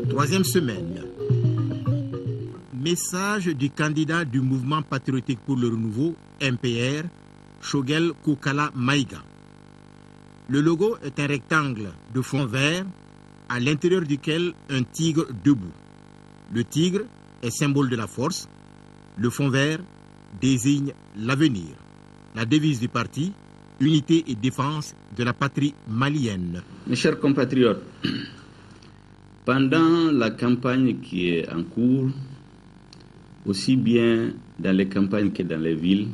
Troisième semaine. Message du candidat du mouvement patriotique pour le renouveau, MPR, Shogel Kokala Maïga. Le logo est un rectangle de fond vert à l'intérieur duquel un tigre debout. Le tigre est symbole de la force. Le fond vert désigne l'avenir. La devise du parti, unité et défense de la patrie malienne. Mes chers compatriotes, pendant la campagne qui est en cours, aussi bien dans les campagnes que dans les villes,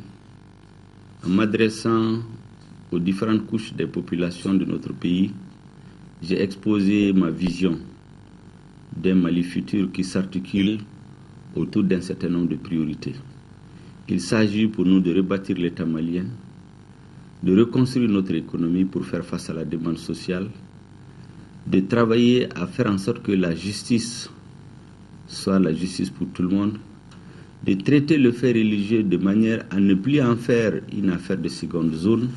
en m'adressant aux différentes couches des populations de notre pays, j'ai exposé ma vision d'un Mali futur qui s'articule autour d'un certain nombre de priorités. Il s'agit pour nous de rebâtir l'État malien, de reconstruire notre économie pour faire face à la demande sociale, de travailler à faire en sorte que la justice soit la justice pour tout le monde, de traiter le fait religieux de manière à ne plus en faire une affaire de seconde zone.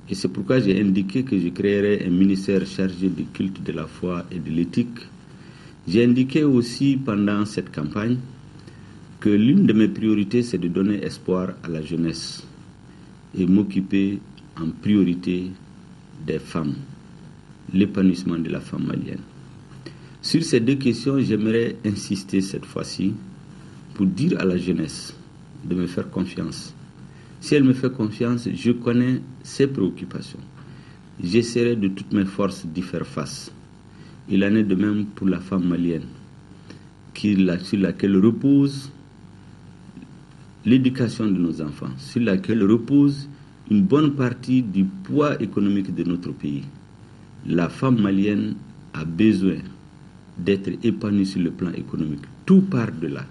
Et c'est pourquoi j'ai indiqué que je créerai un ministère chargé du culte de la foi et de l'éthique. J'ai indiqué aussi pendant cette campagne que l'une de mes priorités, c'est de donner espoir à la jeunesse et m'occuper en priorité des femmes, l'épanouissement de la femme malienne. Sur ces deux questions, j'aimerais insister cette fois-ci pour dire à la jeunesse de me faire confiance. Si elle me fait confiance, je connais ses préoccupations. J'essaierai de toutes mes forces d'y faire face. Il en est de même pour la femme malienne, sur laquelle repose l'éducation de nos enfants, sur laquelle repose une bonne partie du poids économique de notre pays. La femme malienne a besoin d'être épanouie sur le plan économique. Tout part de là.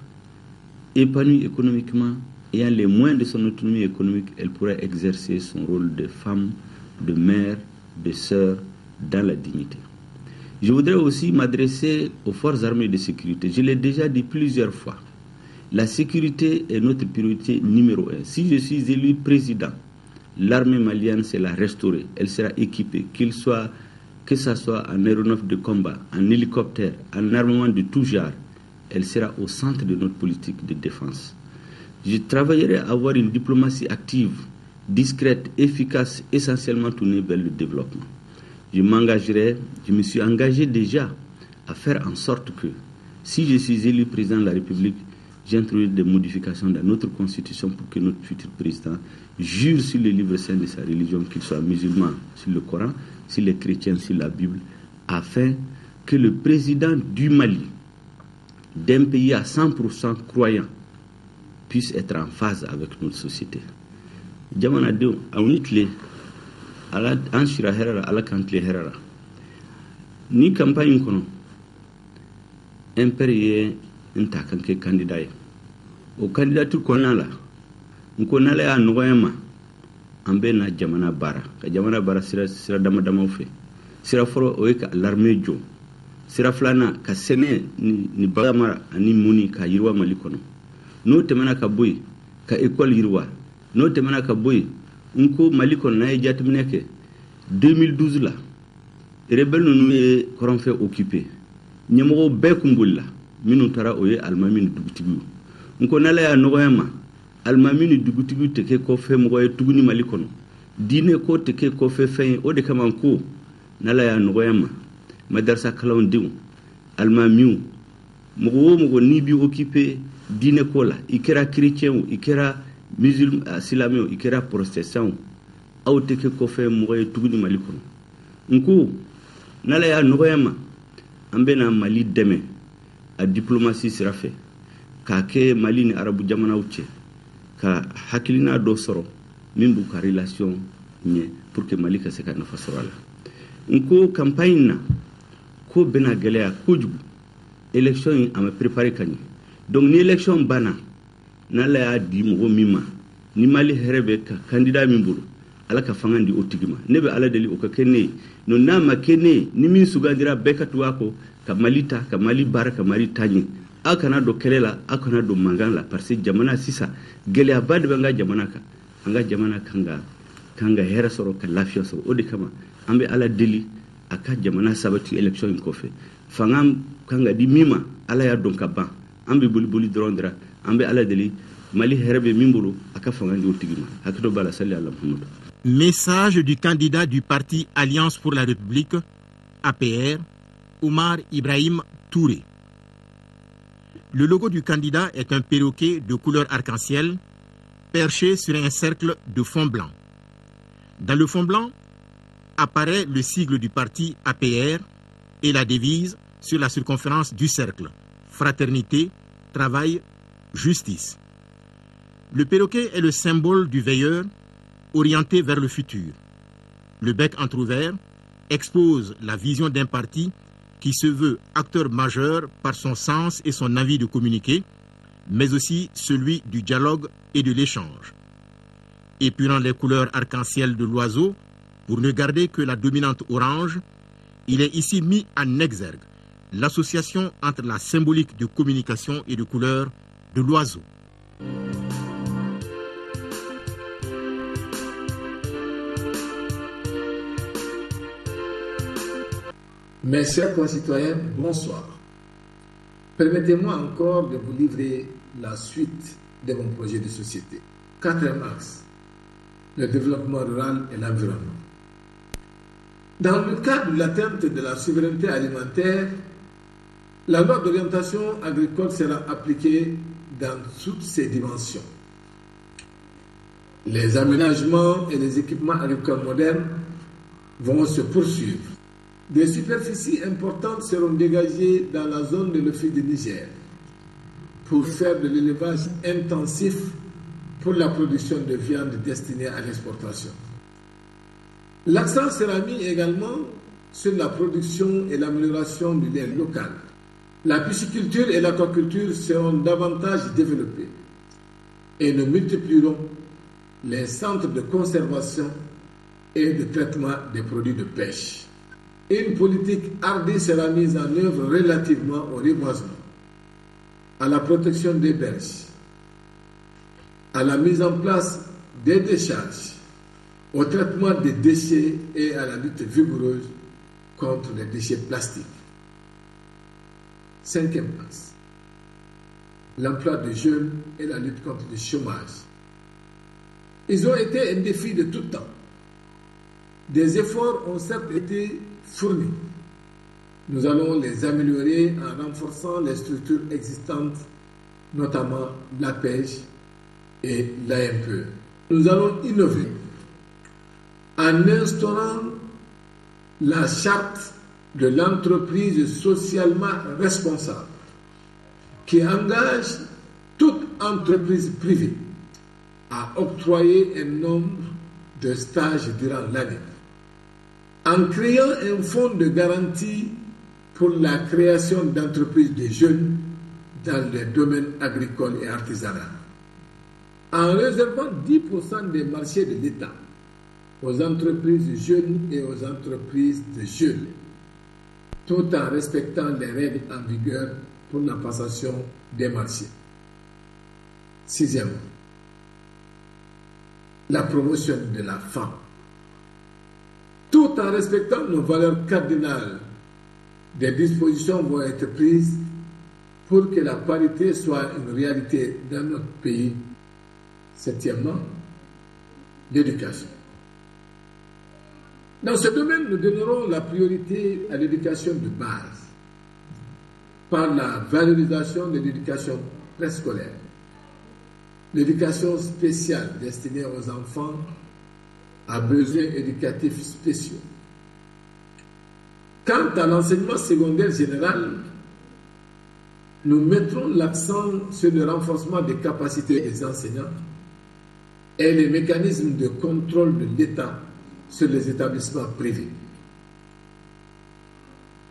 Épanouie économiquement, ayant les moyens de son autonomie économique, elle pourrait exercer son rôle de femme, de mère, de sœur, dans la dignité. Je voudrais aussi m'adresser aux forces armées de sécurité. Je l'ai déjà dit plusieurs fois. La sécurité est notre priorité numéro 1. Si je suis élu président, l'armée malienne, c'est la restaurer. Elle sera équipée, que ce soit en aéronef de combat, en hélicoptère, en armement de tout genre. Elle sera au centre de notre politique de défense. Je travaillerai à avoir une diplomatie active, discrète, efficace, essentiellement tournée vers le développement. Je me suis engagé déjà à faire en sorte que, si je suis élu président de la République, j'introduis des modifications dans notre constitution pour que notre futur président jure sur le livre saint de sa religion, qu'il soit musulman sur le Coran, sur les chrétiens sur la Bible, afin que le président du Mali, d'un pays à 100% croyant, puisse être en phase avec notre société. Jamana de awnitle ala anshira herara ala kantle herara ni campagne kono impérié nta kanke candidat ye o candidature konala nkonala ya noyama ambe na jamana bara ka jamana bara sira dama fe sira foro o ka l'armée jo sira flana ka sene ni bagama ani muni ka yirwa Mali kono no temana ka boy ka école yirwa no temana ka boy nko Mali kono na jatmineke 2012 la rebel no e koron fait occupé nyamo be kumbulla minu tara oye almamini dugutigu nko nala ya nogoyama almamini dugutigu teke ko fe mo e tuguni Mali kono dine ko teke ko fe fen o de kaman ko nala ya nogoyama madarsa kalon diw almamiu mo ni bi occupé dine ko la ikera chrétien ikera musulman islamien ikera protestant aw teke ko fe mo e tuguni Mali kono nko nala ya nogoyama ambena Mali deme a diplomatie sira fe ka ke Mali ni arabu jamana uche ka hakilina do soro min bu ka relation nye pour que Mali ka se ka nafa soro la nko campagne na ko bena galea ko jugu élection yi am préparer kani donc ni élection bana na la ya di mo mima ni Mali herebe ka candidat min bulu ala ka fangandi otigima nebe ala deli o ka kenne no na ma kenne ni min sugandira bekatu wako ka malita ka Mali bara ka Mali tani akana do kelela akana do mangala parce que jamana sisa gele abade banga jamana ka anga jamana kanga hera soro ka lafiya soro odi kama ambe ala deli aka jamana sabati election ko fe fanga kanga di mima ala ya don ka ban an bɛ boli dɔrɔn dira an bɛ ala deli Mali hɛrɛ bɛ min bolo a ka fanga di o tigi ma hakili b'a la sali ala Muhammadu. Message du candidat du parti Alliance pour la République, APR, Omar Ibrahim Touré. Le logo du candidat est un perroquet de couleur arc-en-ciel perché sur un cercle de fond blanc. Dans le fond blanc apparaît le sigle du parti APR et la devise sur la circonférence du cercle: fraternité, travail, justice. Le perroquet est le symbole du veilleur orienté vers le futur. Le bec entrouvert expose la vision d'un parti qui se veut acteur majeur par son sens et son envie de communiquer, mais aussi celui du dialogue et de l'échange. Épurant les couleurs arc-en-ciel de l'oiseau, pour ne garder que la dominante orange, il est ici mis en exergue l'association entre la symbolique de communication et de couleur de l'oiseau. Mes chers concitoyens, bonsoir. Permettez-moi encore de vous livrer la suite de mon projet de société. 4e axe, le développement rural et l'environnement. Dans le cadre de l'atteinte de la souveraineté alimentaire, la loi d'orientation agricole sera appliquée dans toutes ses dimensions. Les aménagements et les équipements agricoles modernes vont se poursuivre. Des superficies importantes seront dégagées dans la zone de l'Office du Niger pour faire de l'élevage intensif pour la production de viande destinée à l'exportation. L'accent sera mis également sur la production et l'amélioration du lait local. La pisciculture et l'aquaculture seront davantage développées et nous multiplierons les centres de conservation et de traitement des produits de pêche. Une politique hardie sera mise en œuvre relativement au reboisement, à la protection des berges, à la mise en place des décharges, au traitement des déchets et à la lutte vigoureuse contre les déchets plastiques. 5e axe, l'emploi des jeunes et la lutte contre le chômage. Ils ont été un défi de tout temps. Des efforts ont certes été fournis. Nous allons les améliorer en renforçant les structures existantes, notamment la pêche et l'AMPE. Nous allons innover en instaurant la charte de l'entreprise socialement responsable qui engage toute entreprise privée à octroyer un nombre de stages durant l'année, en créant un fonds de garantie pour la création d'entreprises de jeunes dans les domaines agricoles et artisanaux, en réservant 10% des marchés de l'État aux entreprises jeunes et aux entreprises de jeunes, tout en respectant les règles en vigueur pour la passation des marchés. 6e, la promotion de la femme, tout en respectant nos valeurs cardinales. Des dispositions vont être prises pour que la parité soit une réalité dans notre pays. 7e, l'éducation. Dans ce domaine, nous donnerons la priorité à l'éducation de base par la valorisation de l'éducation préscolaire, l'éducation spéciale destinée aux enfants à besoins éducatifs spéciaux. Quant à l'enseignement secondaire général, nous mettrons l'accent sur le renforcement des capacités des enseignants et les mécanismes de contrôle de l'État sur les établissements privés.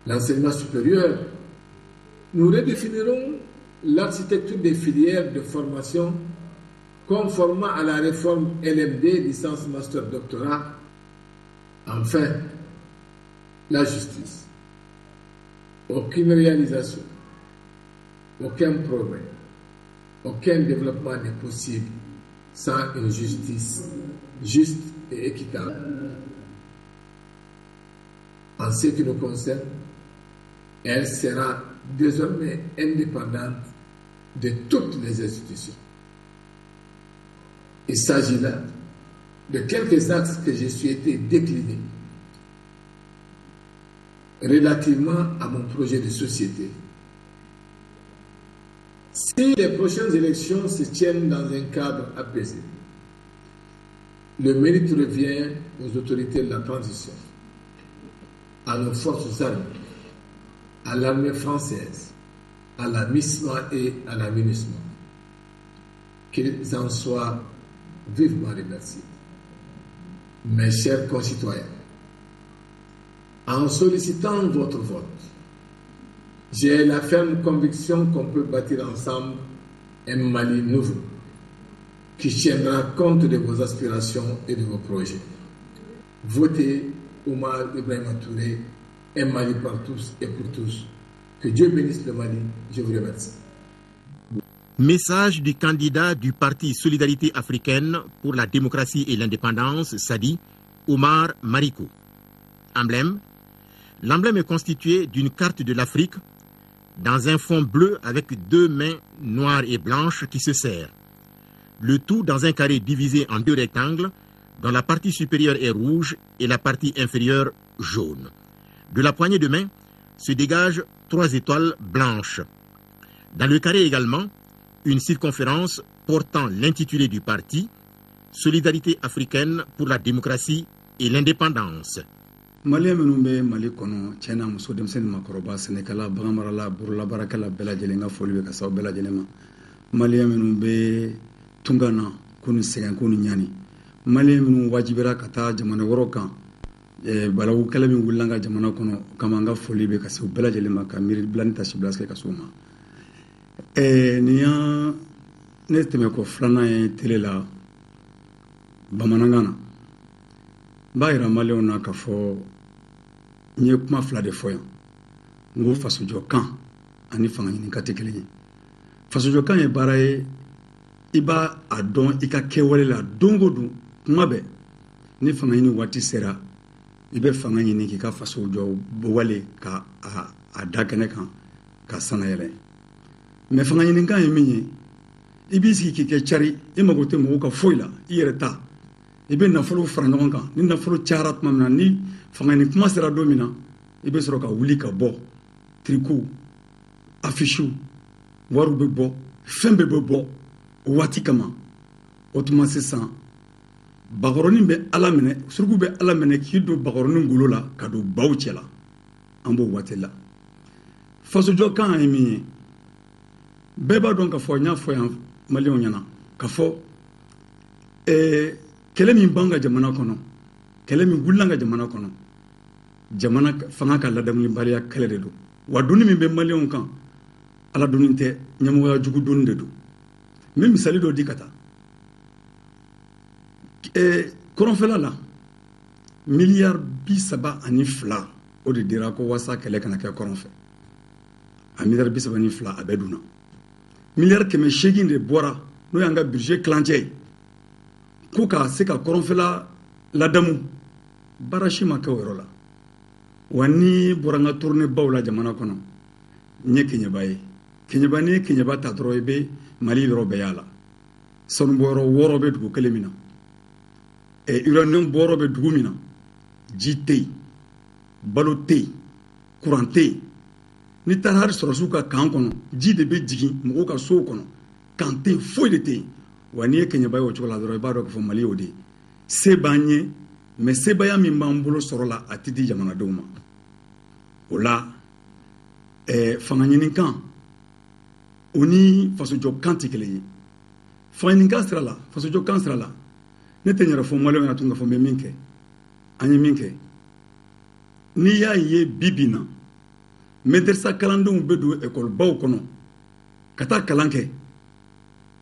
L'enseignement supérieur, nous redéfinirons l'architecture des filières de formation conformément à la réforme LMD, licence, master, doctorat. Enfin, la justice. Aucune réalisation, aucun progrès, aucun développement n'est possible sans une justice juste et équitable. En ce qui nous concerne, Elle sera désormais indépendante de toutes les institutions. Il s'agit là de quelques axes que j'ai souhaité décliner relativement à mon projet de société. Si les prochaines élections se tiennent dans un cadre apaisé, le mérite revient aux autorités de la transition, à nos forces armées, à l'armée française, à la MISMA et à la MINUSMA. Qu'ils en soient vivement remerciés. Mes chers concitoyens, en sollicitant votre vote, j'ai la ferme conviction qu'on peut bâtir ensemble un Mali nouveau qui tiendra compte de vos aspirations et de vos projets. Votez Oumar Ibrahima Touré, un Mali par tous et pour tous. Que Dieu bénisse le Mali. Je vous remercie. Message du candidat du parti Solidarité africaine pour la démocratie et l'indépendance, SADI, Oumar Marikou. Emblème. L'emblème est constitué d'une carte de l'Afrique dans un fond bleu avec deux mains noires et blanches qui se serrent. Le tout dans un carré divisé en deux rectangles dont la partie supérieure est rouge et la partie inférieure jaune. De la poignée de main se dégagent 3 étoiles blanches. Dans le carré également, une circonférence portant l'intitulé du parti Solidarité africaine pour la démocratie et l'indépendance. Mali minnu bɛ Mali kɔnɔ cɛna muso denmisɛnnin makɔrɔba sɛnɛkɛla baganmarala burulabarakɛla bɛɛ lajɛlen ka foli bɛ ka s'aw bɛɛ lajɛlen ma. Mali minnu bɛ tunga na k'u ni sɛgɛn k'u ni ɲani. Mali minnu wajibira ka taa jamana wɛrɛw kan balawu kɛlɛ min wulila an ka jamana kɔnɔ kama an ka foli bɛ ka se u bɛɛ lajɛlen ma ka miiri bila ni tasibila kɛ ka s'u ma. Nin y'an ne tɛmɛ ko filanan ye télé la bamanankan na. N b'a yira Maliyɛnw na k'a fɔ n ye kuma fila de fɔ yan n ko fasojɔkan ani fangaɲininka tɛ kelen ye. Fasojɔkan ye baara ye i b'a a dɔn i ka kɛwale la don o don kuma bɛɛ ni fangaɲini waati sera i bɛ fanga ɲini k'i ka fasojɔ wale ka a da kɛnɛ kan ka sanayɛlɛ. Mais fangaɲininkan ye min ye i b'i sigi k'i kɛ cari i mago tɛ mɔgɔw ka foyi la i yɛrɛ ta. I bɛ nafolo fara ɲɔgɔn kan ni nafolo cayara tuma min na ni fangani kuma sera don min na i bɛ sɔrɔ ka wuli ka bɔ tricot affiche wariw bɛ bɔ fɛn bɛɛ bɛ bɔ o waati kama o tuma sisan bakɔrɔnin bɛ ala minɛ suruku bɛ ala minɛ k'i don bakɔrɔnin golo la ka don baw cɛ la an b'o waati la. Fasojɔkan ye min ye bɛɛ b'a dɔn k'a fɔ n y'a fɔ yan Maliyɛnw ɲɛna k'a fɔ kɛlɛ min b'an ka jamana kɔnɔ kɛlɛ min wulila an ka jamana kɔnɔ jamana fanga ka ladamunibaliya kɛlɛ de don wa donni min bɛ Maliyɛnw kan ala donni tɛ ɲɛmɔgɔya jugu donni de don. n bɛ misali dɔ di ka taa kɔrɔnfɛla la miliyari 32 o de dira ko walasa kɛlɛ kana kɛ kɔrɔn fɛ a miliyari 32 a bɛɛ dunna miliyari 800 de bɔra n'o y'an ka budget kilancɛ ye ko ka se ka kɔrɔnfɛla ladamu baara si ma kɛ o yɔrɔ la wa ni bɔra n ka tournée baw la jamana kɔnɔ n ye Keɲeba ye Keɲeba ni ye Keɲeba ta dɔrɔn i bɛ Mali yɔrɔ bɛɛ y'a la sanubɔyɔrɔ 6 bɛ dugu kelen min na uranium bɔyɔrɔ bɛ dugu min na ji tɛ yen balo tɛ yen kuran tɛ yen ni taara hali sɔrɔsiw ka kan kɔnɔ ji de bɛ jigin mɔgɔw ka sow kɔnɔ kan tɛ yen foyi de tɛ yen wa n'i ye Keɲeba ye o cogo la dɔrɔn i b'a dɔn k'a fɔ Mali y'o de ye se b'an ye mais sebaya min b'an bolo sɔrɔ la a tɛ di jamanadenw ma o la fangaɲinikan o ni fasojɔkan tɛ kelen ye fangaɲinikan sira la fasojɔkan sira la ne tɛ n yɛrɛ fɔ Maliyɛnw ɲɛna tun k'a fɔ n bɛ min kɛ an ye min kɛ n'i y'a ye bi bi in na maîtresa kalandenw bɛ don école-baw kɔnɔ ka taa kalan kɛ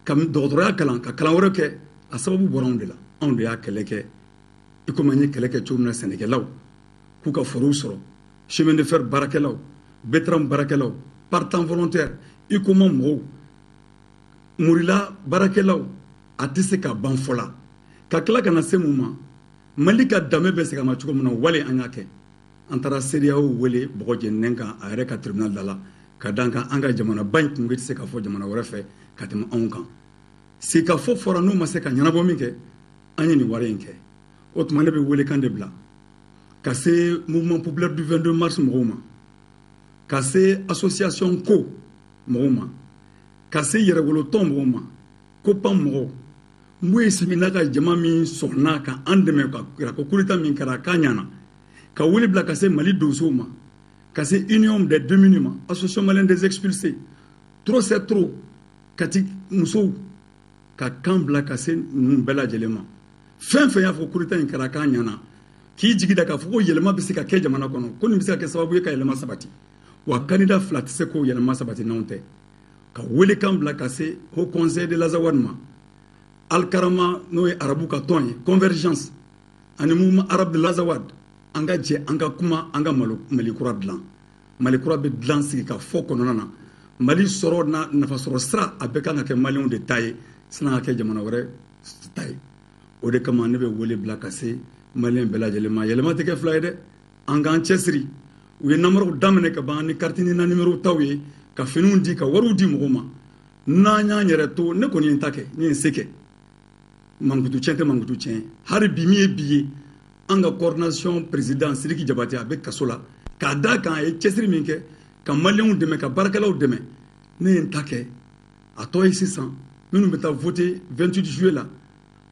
ka dɔgɔtɔrɔya kalan ka kalan wɛrɛ kɛ a sababu bɔra anw de la anw de y'a kɛlɛ kɛ i komi an ye kɛlɛ kɛ cogo min na sɛnɛkɛlaw k'u ka forow sɔrɔ chemin de fer baarakɛlaw bétram baarakɛlaw partant volontaire i koma mɔgɔw murila baarakɛlaw a tɛ se ka ban fɔ la ka tila ka na se mun ma Mali ka danbe bɛ segin a ma cogo min na wale an y'a kɛ an taara CEDEAO wele bɔgɔ jɛnnen kan a yɛrɛ ka tribunal da la ka da kan an ka jamanaba in kungo tɛ se ka fɔ jamana wɛrɛ fɛ ka tɛmɛ anw kan sigikafɔ fɔra n'u ma se ka ɲɛnabɔ min kɛ an ye nin wari in kɛ o tuma ne bɛ welekan de bila ka se mouvement populaire du 22 mars mɔgɔw ma ka se association ko mɔgɔw ma ka se yɛrɛwolotɔn mɔgɔw ma ko pan mɔgɔw n'u ye sigina ka jama min sɔnna ka an dɛmɛ ka ko coup d'état min kɛra k'a ɲana ka wele bila ka se Mali donsow ma ka se union des démunis ma association malienne des expulsés trop c'est trop kati musow ka kan bila ka se ninnu bɛɛ lajɛlen ma fɛn fɛn y'a fɔ coup d'état in kɛra k'a ɲana k'i jigi da k'a fɔ ko yɛlɛma bɛ se ka kɛ jamana kɔnɔ ko nin bɛ se ka kɛ sababu ye ka yɛlɛma sabati wa candidat fila tɛ se k'o yɛlɛma sabati n'anw tɛ ka welekan bila ka se Haut Conseil de l'Azawad ma Alkarama n'o ye arabu ka tɔn ye convergence ani mouvement arabe de l'Azawad an ka jɛ an ka kuma an ka Mali kura dilan Mali kura bɛ dilan sigi ka fɔ kɔnɔna na Mali sɔrɔ na nafasɔrɔ sira a bɛɛ kan ka kɛ maliyɛnw de ta ye sinɔn ka kɛ jamana wɛrɛ ta ye o de kama ne bɛ wele bila ka se maliyɛn bɛɛ lajɛlen ma yɛlɛma tɛ kɛ fila ye dɛ an k'an cɛsiri u ye namaraw daminɛ ka ban ni carte ni na numéro taw ye ka finiw di ka wariw di mɔgɔw ma n'an y'an yɛrɛ to ne kɔni ye n ta kɛ ne ye n se kɛ mankutu tiɲɛ tɛ mankutu tiɲɛ hali bi min ye bi ye an ka coordination président Sidiki Jabate a bɛ kaso la k'a da kan a ye cɛsiri min kɛ ka maliyɛnw dɛmɛ ka baarakɛlaw dɛmɛ ne ye n ta kɛ a tɔ ye sisan minnu bɛ taa voter 28 juillet la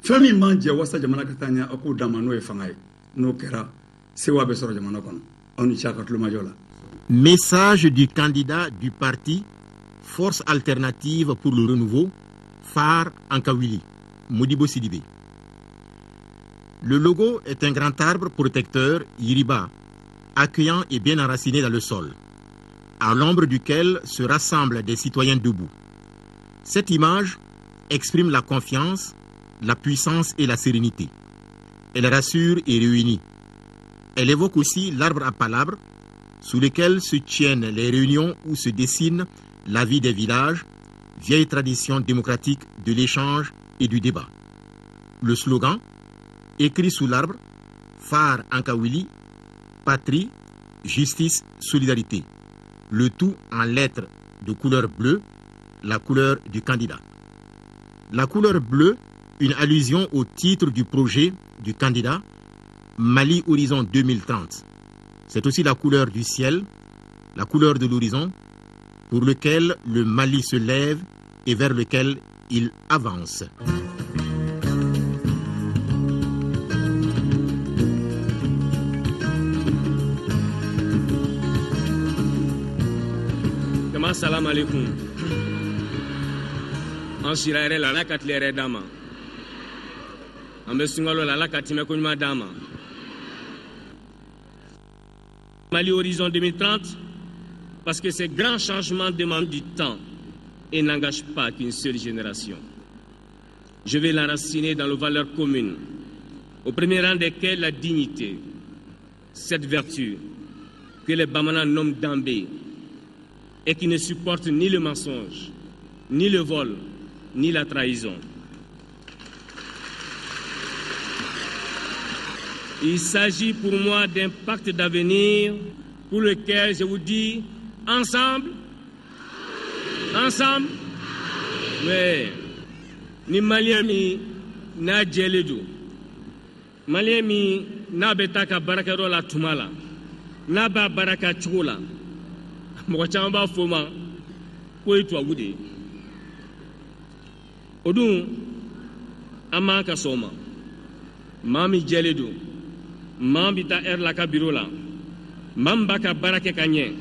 fɛn min b'an jɛ wasa jamana ka taa ɲɛ a k'o d'an ma n'o ye fanga ye n'o kɛra sewa bɛ sɔrɔ jamana kɔnɔ aw ni ce a ka tulomajɔ la. Message du candidat du parti Force alternative pour le renouveau, Phare Ankawili, Modibo Sidibé. Le logo est un grand arbre protecteur Yiriba, accueillant et bien enraciné dans le sol, à l'ombre duquel se rassemblent des citoyens debout. Cette image exprime la confiance, la puissance et la sérénité. Elle rassure et réunit. Elle évoque aussi l'arbre à palabres, sous lequel se tiennent les réunions où se dessine la vie des villages, vieille tradition démocratique de l'échange et du débat. Le slogan, écrit sous l'arbre, Phare Ankawili, patrie, justice, solidarité. Le tout en lettres de couleur bleue, la couleur du candidat. La couleur bleue, une allusion au titre du projet du candidat, Mali Horizon 2030. C'est aussi la couleur du ciel, la couleur de l'horizon, pour lequel le Mali se lève et vers lequel il avance. Salam alaikum. En sirare la la katlere dama. En besungalo la la katime kunma dama. Mali Horizon 2030, parce que ces grands changements demandent du temps et n'engagent pas qu'une seule génération. Je vais l'enraciner dans nos valeurs communes, au premier rang desquelles la dignité, cette vertu que les Bamana nomment Dambé, et qui ne supporte ni le mensonge, ni le vol, ni la trahison. Il s'agit pour moi d'un pacte d'avenir pour lequel je vous dis ensemble, mais ni Maliami na djeledu, Maliami na betaka barakaro la tumala, na ba baraka chula. Mɔgɔ caman b'a fɔ ma ko ye tubabu de ye o dun an m'an ka sɔn o ma maa min jɛlen don maa min bɛ taa heure la ka biro la maa min b'a ka baara kɛ ka ɲɛ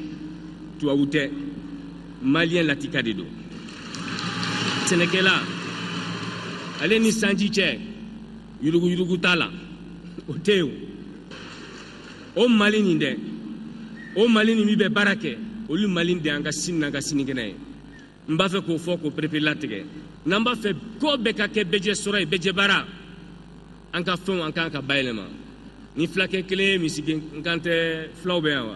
tubabu tɛ maliyɛn latika de don sɛnɛkɛla ale ni sanji cɛ yuruguyurugu t'a la o tɛ yen o mali nin dɛ o mali nin min bɛ baara kɛ olu mali de an ka sini n'an ka sinikɛnɛ ye n b'a fɛ k'o fɔ k'o perepe latigɛ n'an b'a fɛ ko bɛɛ ka kɛ bɛjɛ sɔrɔ ye bɛjɛ baara an ka fɛnw an kan ka bayɛlɛma ni fulakɛ kelen ye misiden n kan tɛ fulaw bɛ yan wa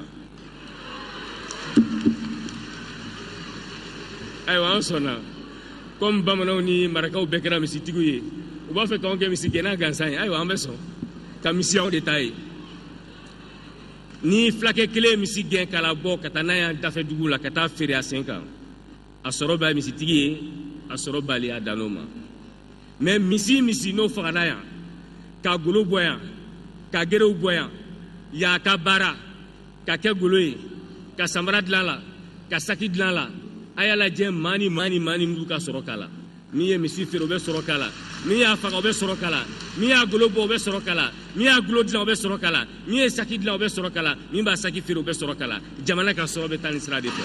ayiwa an sɔnna comme bamananw ni marakaw bɛɛ kɛra misitigiw ye u b'a fɛ k'anw kɛ misigɛnna gansan ye ayiwa an bɛ sɔn ka misi anw de ta ye ni flake kele misi gen kala bo kata na ya dafe dugu la kata fere a 5 ans a soro ba misi tigi a soro bali a danoma mais misi no fagana ya ka golo boya ka gere boya ya ka bara ka ke golo yi ka samara dilala ka saki dilala ayala je mani mdu ka soro kala mi ye misi fere be soro kala mi ya faga be soro kala mi ya golo bo be soro kala mi ya golo dilala be soro kala mi ye saki dilala be soro kala mi ba saki fere be soro kala jamana ka soro be tan sira de fe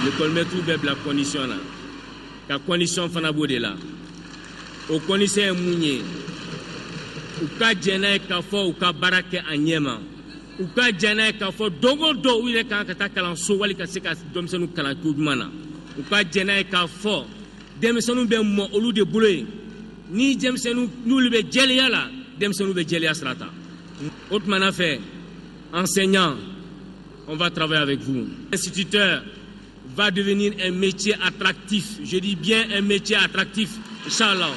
l'école met tout bla condition là ka condition fana bo de la o condition munye u ka jena ka fo u ka barake anyema u ka jena ka fo dogo do wile kan ka ta kalan so wali ka se ka domsenu kalan ko mana u ka jena ka fo demsenu be mo olu de buloy ni demsenu nulu be jeliya la demsenu be jeliya strata autrement fait enseignant on va travailler avec vous instituteur va devenir un métier attractif, je dis bien un métier attractif, inchallah.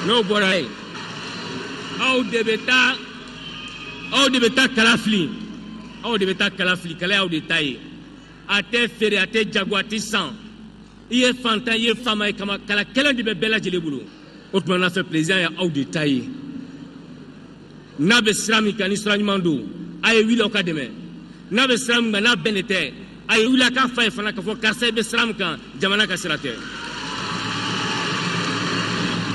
No boray. Au debeta kalafli. Au debeta kalafli, kala au détail. Ate fere ate jaguati sang. Iye fantan iye fama kama kala kala de bela jele bulu. Autrement on a fait plaisir ya au détail. Na be srami kan isranimando. Aye wilo ka deme. Na be sram na benete ay wila ka fay fana ka fo karse be sram kan jamana ka sirate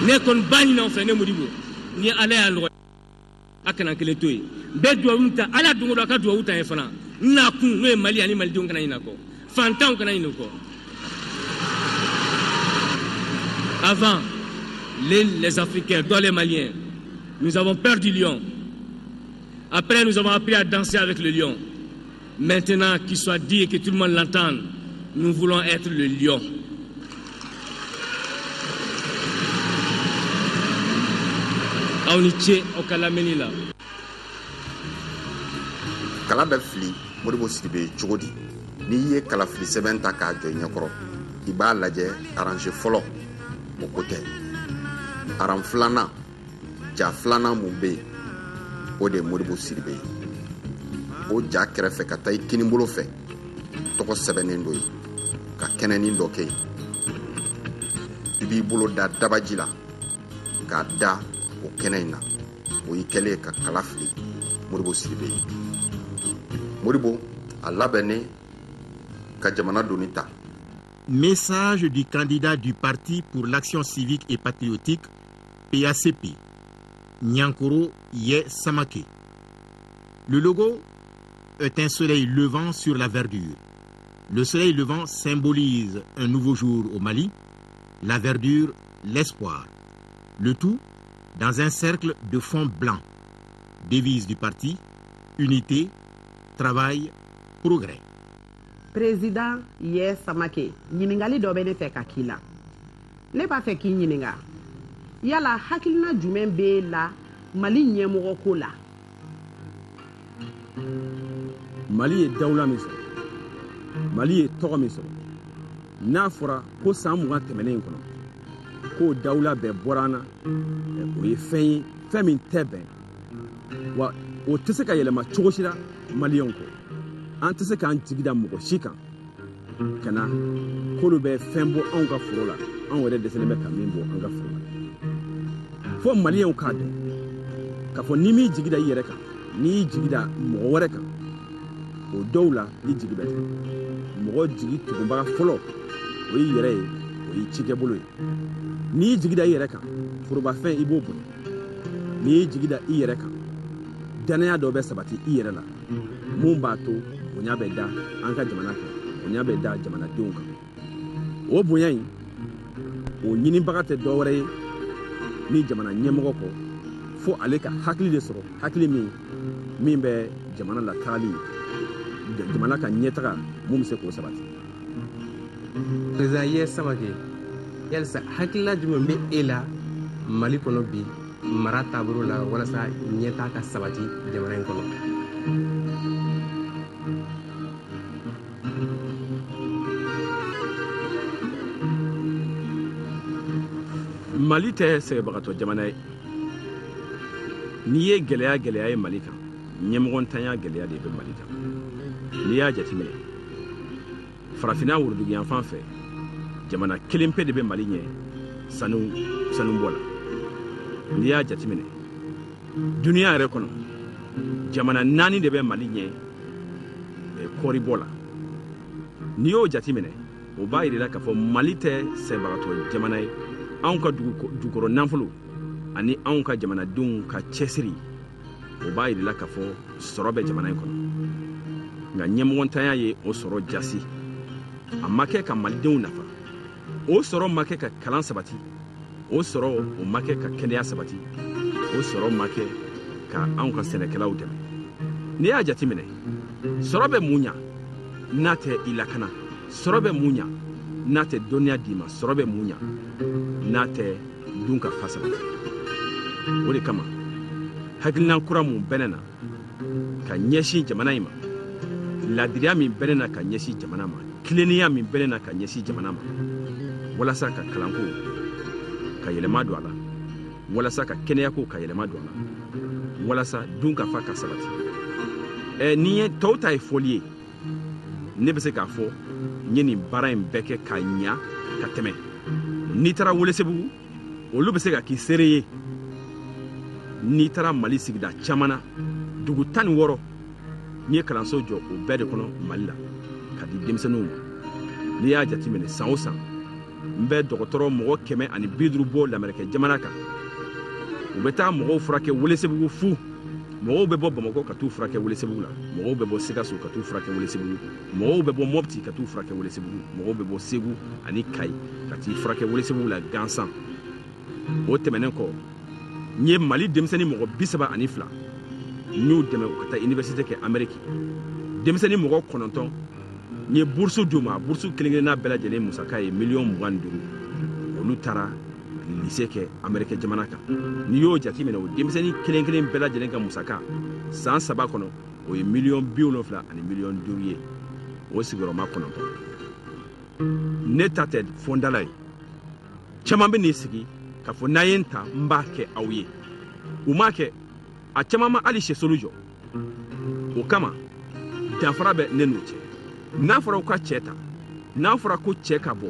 ne kon bani na fe ne mudibo ni ala ya ndo akana kele toy be do unta ala dungo do ka do uta e fana na kun no mali ani mali dunga na inako fantan kana inako avant les Africains dans les Maliens nous avons perdu le lion. Après nous avons appris à danser avec le lion. Maintenant, qu'il soit dit et que tout le monde l'entende, nous voulons être le lion. Auniche Okalameni la. Kala bɛ fili Modibo Sidibé cogo di n'i ye kalafili sɛbɛn ta k'a jɔ i ɲɛkɔrɔ i b'a lajɛ arranger fɔlɔ o ko tɛ aran filanan ja filanan mun bɛ yen o de ye Modibo Sidibé ye o ja kɛrɛfɛ ka taa i kinibolo fɛ tɔgɔ sɛbɛnnen dɔ ye ka kɛnɛnin dɔ kɛ yen i b'i bolo da dabaji la k'a da o kɛnɛ in na o y'i kɛlen ka kala fili Modibo Sidibé ye Modibo a labɛnnen ka jamana doni ta. Message du candidat du Parti pour l'action civique et patriotique, PACP, Nyankoro Ye Samake. Le logo est un soleil levant sur la verdure. Le soleil levant symbolise un nouveau jour au Mali, la verdure, l'espoir. Le tout dans un cercle de fond blanc. Devise du parti, unité, travail, progrès. Président Ye Samake, ɲiningali dɔ bɛ ne fɛ ka k'i la. Ne b'a fɛ k'i ɲininga. Yala hakilina jumɛn b'e la Mali ɲɛmɔgɔ ko la? Mali ye dawla min sɔrɔ, Mali ye tɔgɔ min sɔrɔ, n'a fɔra ko san 20 tɛmɛnen in kɔnɔ k'o dawla bɛɛ bɔra an na, o ye fɛn ye fɛn min tɛ bɛn, wa o tɛ se ka yɛlɛma cogo si la maliyɛnw kɔ. An tɛ se k'an jigi da mɔgɔ si kan ka na k'olu bɛ fɛn bɔ anw ka foro la, anw yɛrɛ dɛsɛlen bɛ ka min bɔ an ka foro la. Fo maliyɛnw k'a dɔn k'a fɔ n'i m'i jigi da i yɛrɛ kan, n'i y'i jigi da mɔgɔ wɛrɛ kan, o dɔw la i jigi bɛ tigɛ. Mɔgɔ jigi tugunbaga fɔlɔ o y'i yɛrɛ ye, o y'i cikɛbolo ye. N'i y'i jigi da i yɛrɛ kan, forobafɛn i b'o bonya. N'i y'i jigi da i yɛrɛ kan, danaya dɔ bɛ sabati i yɛrɛ la mun b'a to bonya bɛ da an ka jamana kan, bonya bɛ da jamanadenw kan. O bonya in o ɲinibaga tɛ dɔ wɛrɛ ye ni jamana ɲɛmɔgɔ kɔ, fo ale ka hakili de sɔrɔ, hakili min bɛ jamana la tagali, jamana ka ɲɛtaga mun bɛ se k'o sabati. Président Ye Samake, yalisa hakilina jumɛn bɛ e la Mali kɔnɔ bi mara taabolo la walasa ɲɛtaga ka sabati jamana in kɔnɔ? Mali tɛ sɛgɛbagatɔ jamana ye. n'i ye gɛlɛya ye Mali kan ɲɛmɔgɔntanya gɛlɛya de bɛ Mali kan n'i y'a jateminɛ farafinna woroduguyan fan fɛ jamana kelen pe de bɛ Mali ɲɛ sanu bɔ la n'i y'a jateminɛ duniya yɛrɛ kɔnɔ jamana 4 de bɛ Mali ɲɛ kɔɔri bɔ la n'i y'o jateminɛ o b'a yira k'a fɔ Mali tɛ sɛbagatɔ jamana ye anw ka dugukɔrɔ nafolo ani anw ka jamanadenw ka cɛsiri o b'a yira k'a fɔ sɔrɔ bɛ jamana in kɔnɔ nka ɲɛmɔgɔntanya ye o sɔrɔ jasi a ma kɛ ka malidenw nafa o sɔrɔ ma kɛ ka kalan sabati o sɔrɔ o ma kɛ ka kɛnɛya sabati o sɔrɔ ma kɛ ka anw ka sɛnɛkɛlaw dɛmɛ n'i y'a jateminɛ sɔrɔ bɛ mun ɲa n'a tɛ i lakana sɔrɔ bɛ mun ɲa n'a tɛ dɔnniya d'i ma sɔrɔ bɛ mun ɲa n'a tɛ dun ka fa sabati o de kama hakilina kura mun bɛ ne na ka ɲɛsin jamana in ma ladiriya min bɛ ne na ka ɲɛsin jamana ma kileniya min bɛ ne na ka ɲɛsin jamana ma walasa ka kalanko ka yɛlɛma don a la walasa ka kɛnɛyako ka yɛlɛma don a la walasa dun ka fa ka sabati ni ye tɔw ta ye fɔli ye ne bɛ se k'a fɔ n ye nin baara in bɛɛ kɛ ka ɲa ka tɛmɛ n'i taara Welesebugu olu bɛ se ka k'i seere ye n'i taara Mali sigida caman na dugu 16 n'i ye kalanso jɔ o bɛɛ de kɔnɔ Mali la ka di denmisɛnninw ma n'i y'a jateminɛ san o san n bɛ dɔgɔtɔrɔ mɔgɔ 150 bɔ lamɛrikɛ jamana kan u bɛ taa mɔgɔw furakɛ Welesebugu fu mɔgɔw bɛ bɔ Bamakɔ ka t'u furakɛ Welesebugu la mɔgɔw bɛ bɔ Sikaso ka t'u furakɛ Welesebugu mɔgɔw bɛ bɔ Mopti ka t'u furakɛ Welesebugu mɔgɔw bɛ bɔ Segu ani Kayi ka t'i furakɛ Welesebugu la gansan o tɛmɛnen kɔ n ye Mali denmisɛnnin mɔgɔ 32 n y'u dɛmɛ u ka taa université kɛ Amérique denmisɛnnin mɔgɔ 9 n ye bourse d'u ma bourse kelen-kelenna bɛɛ lajɛlen musaka ye $25,000 olu taara lycée kɛ Amérique jamana kan n'i y'o jateminɛ o denmisɛnnin kelen-kelen bɛɛ lajɛlen ka musaka san 3 kɔnɔ o ye $70,000 ani $5,000 ye o sigiyɔrɔma 9 ne ta tɛ fondala ye caman bɛ n'i sigi k'a fɔ n'a ye n ta n b'a kɛ aw ye u m'a kɛ a caman ma hali sɛsolu jɔ o kama danfara bɛ ne n'u cɛ n'a fɔra u ka cɛ ta n'a fɔra ko cɛ ka bɔ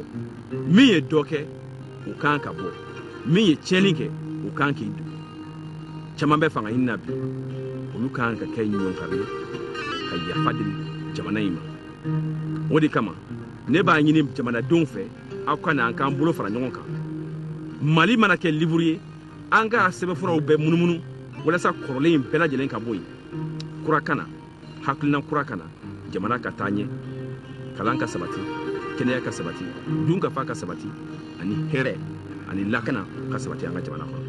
min ye dɔ kɛ o kan ka bɔ min ye tiɲɛni kɛ o kan k'i dogo caman bɛ fanga ɲini na bi olu kan ka kɛ ɲɔnkare ka yafa deli jamana in ma o de kama ne b'a ɲini jamanadenw fɛ aw ka na an k'an bolo fara ɲɔgɔn kan Mali mana kɛ livre ye an ka sɛbɛnfuraw bɛɛ munumunu walasa kɔrɔlen in bɛɛ lajɛlen ka bɔ yen kura kana hakilina kura kana jamana ka taa ɲɛ kalan ka sabati kɛnɛya ka sabati dun ka fa ka sabati ani hɛrɛ ani lakana ka sabati an ka jamana kɔnɔ